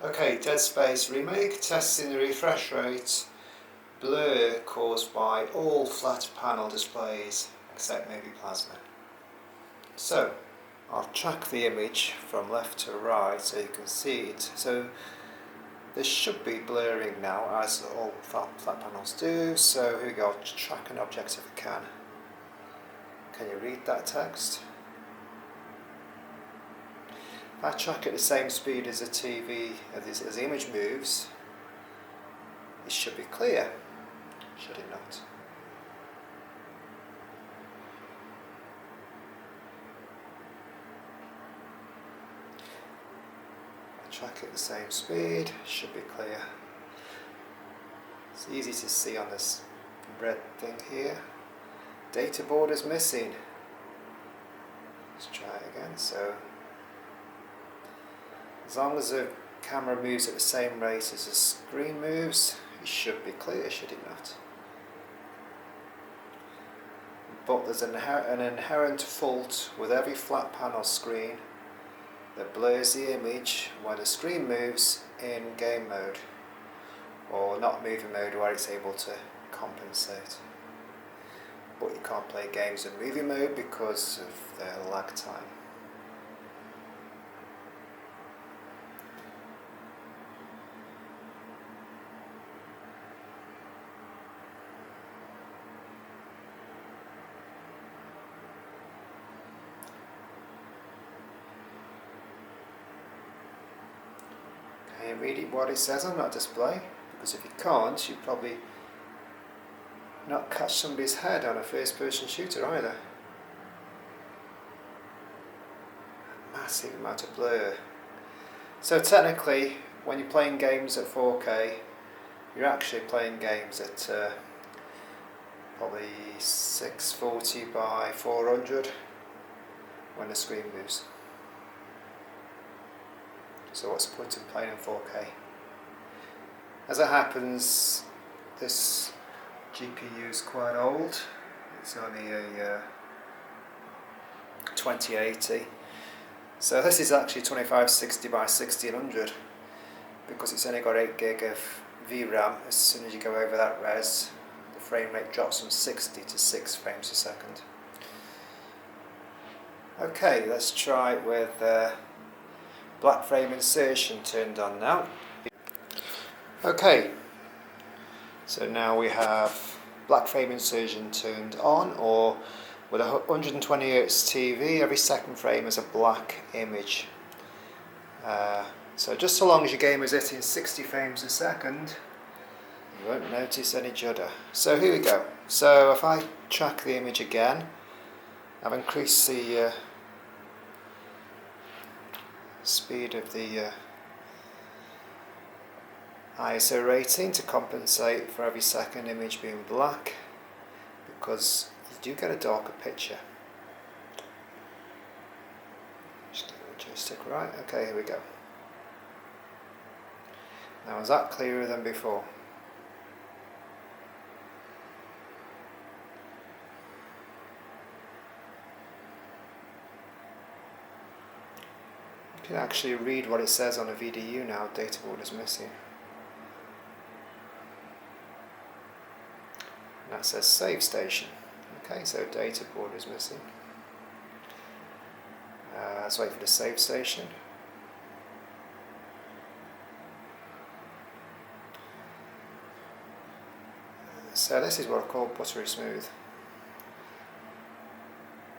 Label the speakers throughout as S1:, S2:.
S1: Okay, Dead Space remake, testing the refresh rate, blur caused by all flat panel displays except maybe plasma. So, I'll track the image from left to right so you can see it. So this should be blurring now, as all flat panels do. So here we go, I'll track an object if I can. Can you read that text? If I track at the same speed as the TV, as the image moves, it should be clear, should it not? I track at the same speed, should be clear. It's easy to see on this red thing here. Data board is missing. Let's try it again. So, as long as the camera moves at the same rate as the screen moves, it should be clear, should it not? But there's an inherent fault with every flat panel screen that blurs the image when the screen moves in game mode, or not moving mode where it's able to compensate. But you can't play games in movie mode because of their lag time. Can you read what it says on that display? Because if you can't, you'll probably not catch somebody's head on a first-person shooter either. A massive amount of blur. So technically, when you're playing games at 4K, you're actually playing games at probably 640 by 400 when the screen moves. So what's the point of playing in 4K? As it happens, this GPU is quite old. It's only a 2080. So this is actually 2560 by 1600 because it's only got 8 gig of VRAM. As soon as you go over that res, the frame rate drops from 60 to 6 frames a second. Okay, let's try it with black frame insertion turned on now. Okay, so now we have black frame insertion turned on, or with a 120Hz TV, every second frame is a black image. So just so long as your game is hitting 60 frames a second, you won't notice any judder. So here we go. So if I track the image again, I've increased the speed of the ISO rating to compensate for every second image being black, because you do get a darker picture. Just get the joystick right. Okay, here we go. Now is that clearer than before? You can actually read what it says on a VDU now. Data board is missing. And that says save station. Okay, so data board is missing. Let's wait for the save station. So this is what I call buttery smooth.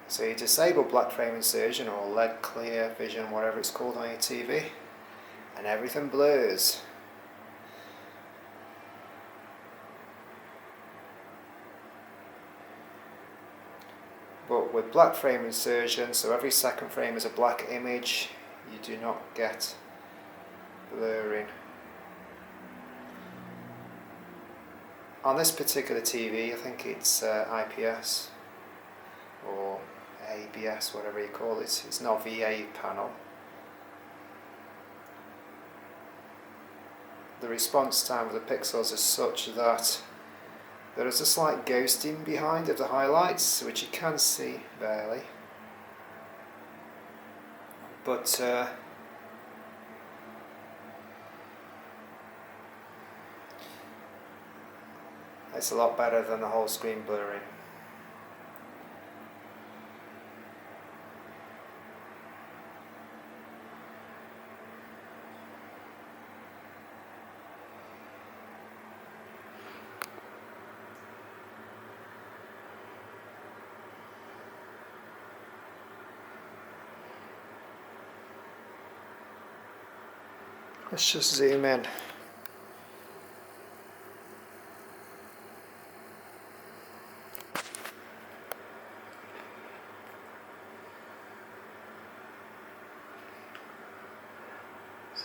S1: So you disable black frame insertion or LED clear vision, whatever it's called on your TV, and everything blurs. But with black frame insertion, so every second frame is a black image, you do not get blurring. On this particular TV, I think it's IPS or ABS, whatever you call it. It's not VA panel. The response time of the pixels is such that there is a slight ghosting behind of the highlights, which you can see barely. But It's a lot better than the whole screen blurring. Let's just zoom in.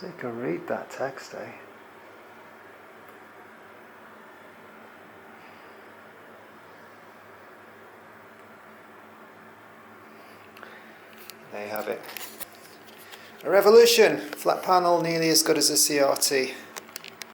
S1: So you can read that text, eh? There you have it. A revolution! Flat panel, nearly as good as a CRT.